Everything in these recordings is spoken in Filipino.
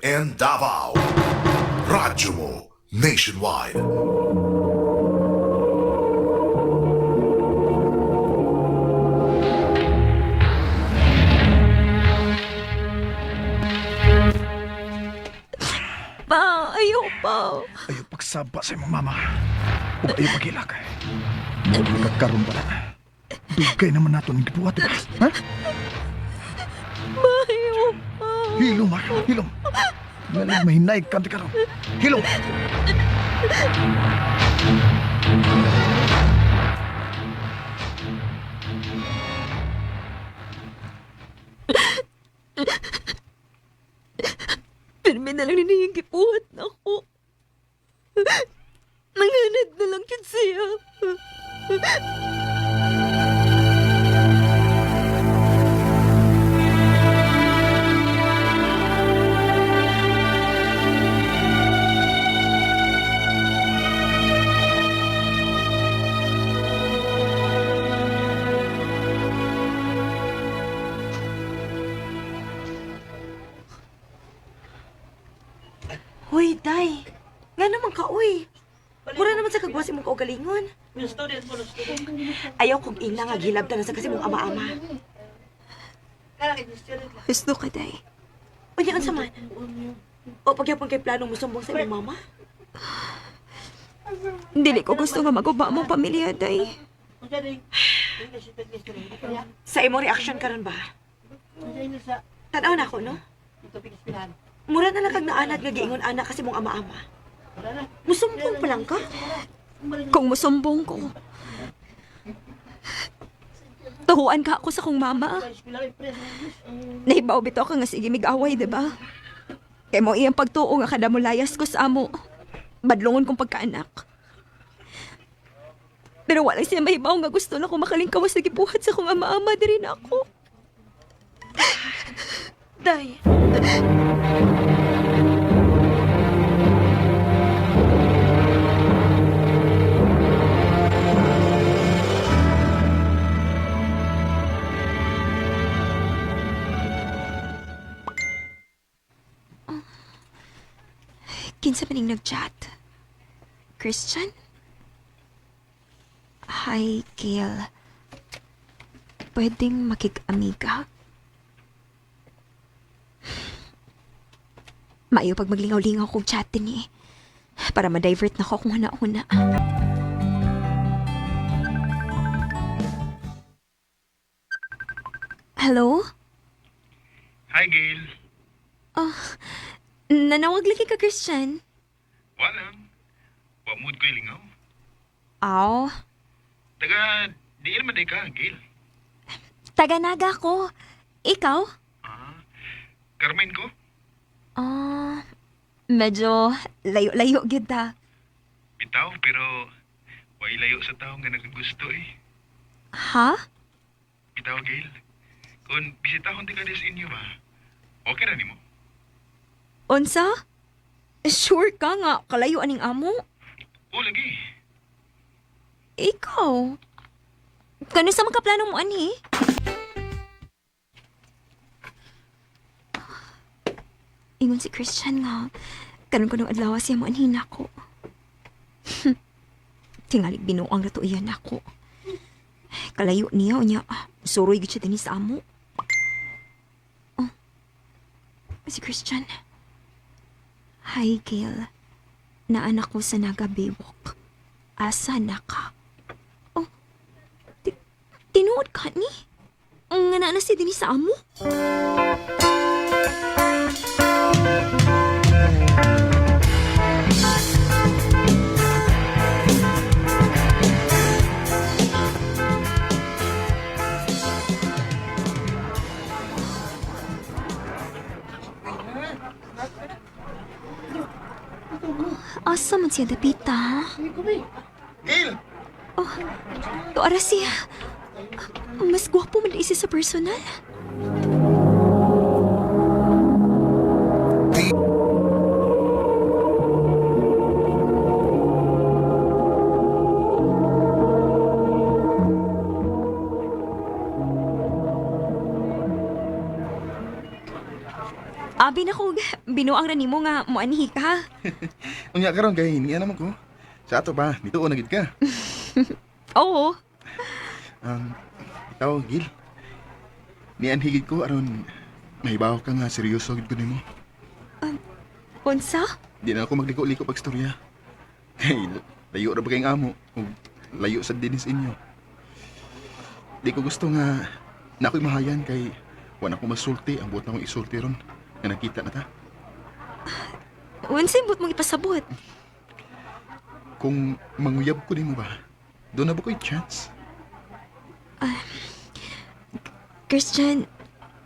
in Davao. Radyo mo nationwide. Pa, ayaw pa. Ayaw pagsaba sa imong mama. O ayaw pagilakay. Magkakaroon ba na? Dugay naman nato ng gibuhat, diba? Ha? Ayaw pa. Hilom, ha? Hilom. Nalang mahinay ka di karon. Hilom! Pirmi na lang niniyang gipuhat na ako. Nanganad na lang yun siya. Hoy, day. Nga naman ka, uy. Mura naman sa kagwasi mong kaugalingon. Ayaw kong ina nga gilabta na sa kasi mong ama-ama. Gusto ka, day. Unya, sa man. O pagyapon kay planong musumbong sa imong mama? Dili ko gusto nga maguba mong pamilya, day. Sa imong reaction karon ba? Tanaw na ako, no? Mura na lang kag naanad nga giingon anak kasi mong ama-ama. Musumbong pa lang ka? Kung musumbong ko, tuhuan ka ako sa kong mama. Nahibaw bito ka nga sige mig-away, diba? Kaya mo iyang pagtuo nga kada mo layas ko sa amo. Badlungon kong pagkaanak. Pero wala siya mahibaw nga gusto na kung makalingkawas na gibuhat sa kong ama-ama din ako. Day. Kinsa pa ning nag-chat? Christian? Hi, Gail. Pwedeng makig-amiga? Maayo pag maglingaw-lingaw kong chat din eh. Para ma-divert na ko kung hana-huna. Hello? Hi, Gail. Oh, nanawag lagi ka, Christian. Walang. Wamud ko ilingaw. Aw, Di naman day ka, Gail. taga-naga ko. Ikaw? Carmine ko? Medyo layo-layo gid ta. Bitaw, pero way layo sa tao nga nagagusto eh. Ha? Bitaw, Gail. Kung bisitahon di ka des inyo ba, okay ra nimo? Unsa? Sure ka nga, kalayo aning amo? O, lagi. Ikaw? Kano sa mga plano mo, ani? Ingon si Christian nga, karon ko nung adlaw siya mo anhin ako. Tingali binuang na to iyan ako. Kalayo niya, niya, suroy gid siya din sa amo. Oh, si Christian. Hi, Gail. Naanak ko sa Naga Baywalk. Asa na ka? Oh, tinuod ka ni? Ang nga na si din sa amo? Asa man siya dapita? Gail! Oh, tuara siya. Mas gwapo man isi sa personal. labi na ko binuang ra nimo nga moanhi ka. Unya karon kay niya naman ko. Sa ato ba, dito na gid ka. Oo. Ikaw, Gil. Niyan higit ko aron mahibaw ka nga seryoso gid ko nimo. Unsa? Di na ako magliko-liko pag istorya. Kay layo ra ba kayong amo ug layo sa dinis inyo. Di ko gusto nga na ako'y mahayan kay wala ko masulti ang buot na akong isulti ron nga nakita na ta. Unsa imong mong ipasabot? Kung manguyab ko nimo ba, doon na ba ko'y chance? Christian,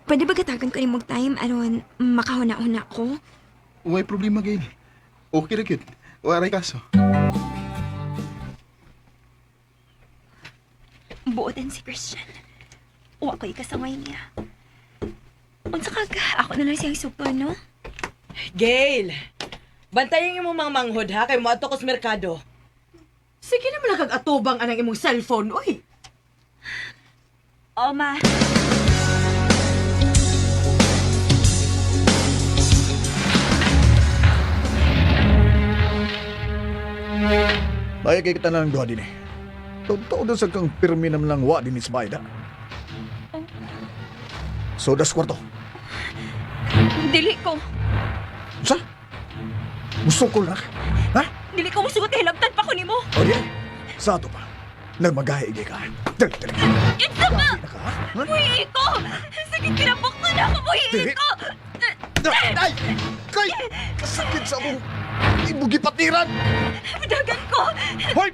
pwede ba gatagan ko nimong time aron makahuna-huna ko? Way problema, Gail. Okay ra gyud. Waray kaso. Buotan si Christian. Uwa ko ikasangay niya. Unsa ka? Ako na lang siyang supo, no? Gail, bantayan mo mga manghod ha, kay mo ato ko sa merkado. Sige naman lang kag-atubang anang imong cellphone, uy. Oma. Daya kay kita na ng duha din eh. Totoo doon sa kang pirmi naman lang wa din sa bayda. So, das kwarto. Dili ko. Sa? Gusto ko na. Ha? Dili ko musugot hilabtan pa ko nimo. O di ay. Sa ato pa. Nagmagahi ka. Dali, dali. Unsa ba? Dali na ka, ha? Ha? Buhi ko! Sige, kinabok mo na ako, buhi Dili. ko! Ay! Kay! Kasakit sa akong ibugi patiran! Dagan ko! Hoy!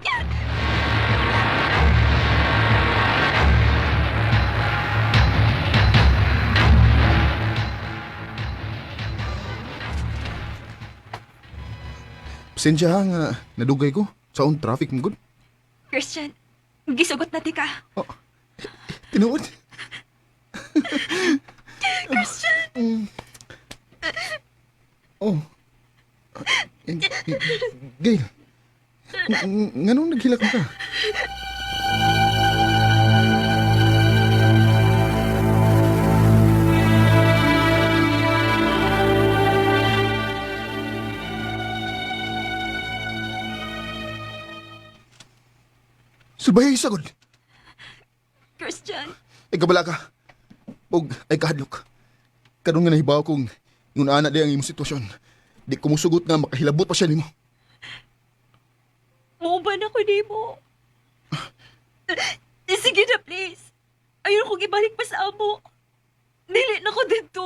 Pasensya ha nga nadugay ko sa on traffic mo gud. Christian, gisugot na ti ka. Tinuod. Christian! Oh. Gail. Nganong naghilak mo ka? Subay sagod. Christian, Ay kabala ka. Og ay kahadlok. Karon nga nahibaw kong yung anak di ang imong sitwasyon. Di ko musugot nga makahilabot pa siya nimo. muuban ako nimo. Sige na, please. Ayaw kong ibalik pa sa amo. Dili na ko dito.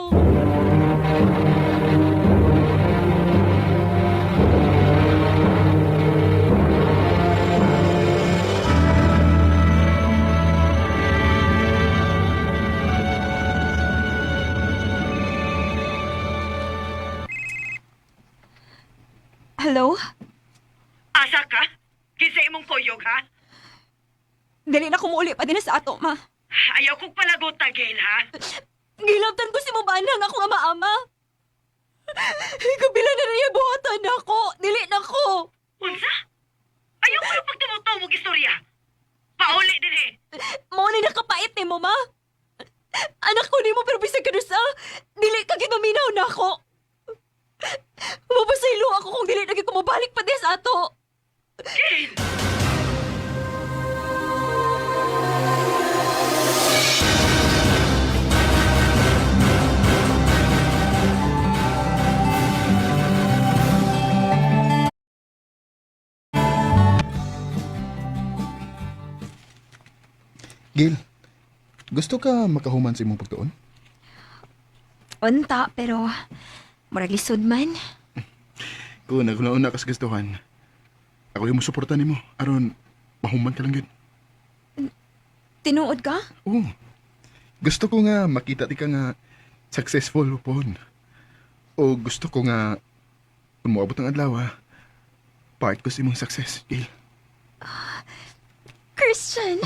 Hello? Asa ka? Kinsa imong kuyog, ha? Dali na kumuuli pa din sa ato, ma. Ayaw kong palagutan, Gail, ha? Gilabtan ko si Mabanang ako nga maama. Kabila na niya buhatan ako. Dili na ko. Unsa? Ayaw ko yung pagtumuto mong istorya. Pauli din, eh. Mo ni nakapait ni mo, ma. Anak ko ni mo pero bisag ka sa dili ka gimaminaw na ako. Mapasaylo ako kung dili na ko mabalik pa des ato. Gail! Gil, gusto ka makahuman sa imong pagtuon? Unta pero murag lisod man. Kung naguna-una ka sa gustuhan, ako yung musuporta nimo aron mahuman ka lang gid. Tinuod ka? Oo. Gusto ko nga makita ti ka nga successful upon. O gusto ko nga kung moabot ang adlaw, part ko sa imong success, Gil. Christian.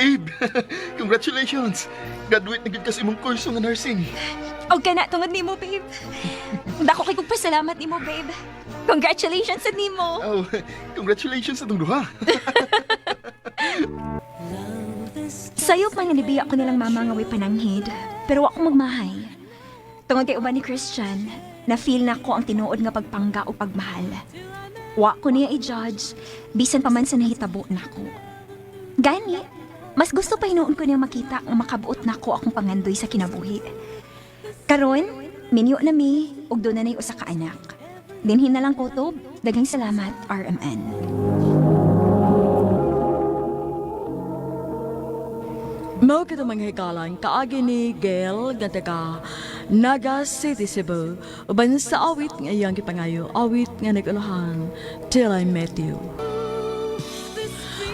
Babe, congratulations. Graduate na gid ka sa imong kurso nga nursing. Okay na, tungod nimo, babe. Dako kay kong pasalamat nimo, babe. Congratulations sa nimo. Oh, congratulations sa itong duha. Sayop man nga nibiya ko nilang mama nga way pananghid, pero ako magmahay. Tungod kay uban ni Christian, na-feel na ko ang tinuod nga pagpangga o pagmahal. Wa ko niya i-judge, bisan pa man sa nahitabo na ko. Gani, mas gusto pa hinuon ko niya makita nga makabuot na ko akong pangandoy sa kinabuhi. Karon, minyo na mi, ug doon na nay usa ka anak. Dinhin na lang kutob, daghang salamat, RMN. Mao kita mga hikalan, kaagi ni Gail nga taga Naga City, Cebu. Uban sa awit nga iyang gipangayo, awit nga nag-ulahan, Till I Met You.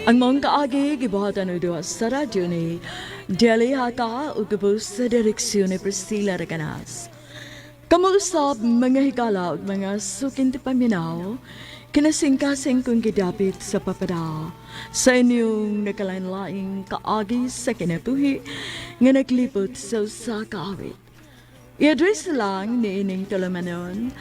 Ang mong kaagi, gibuhatan o duwa sa radyo ni Deli Haka o gabos sa direksyon ni Priscilla Reganas. Kamuusap mga higala o mga sukinti paminaw, kinasing-kasing kong gidapit sa papada sa inyong nakalain-laing kaagi sa kinabuhi nga naglipot sa usa ka awit. I-address lang ni ining Tolomanon,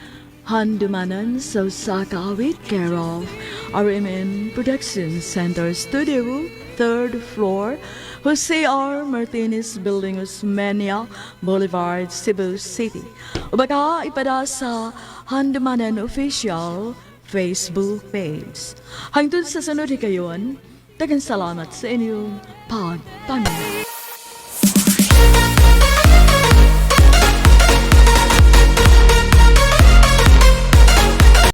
handumanan sa usa ka awit care of RMN Production Center Studio, 3rd floor, Jose R. Martinez Building, Osmeña Boulevard, Cebu City. O baka ipada sa Handumanan Official Facebook page. Hangtod sa sunod hikayon, daghang salamat sa inyong pagpaminaw.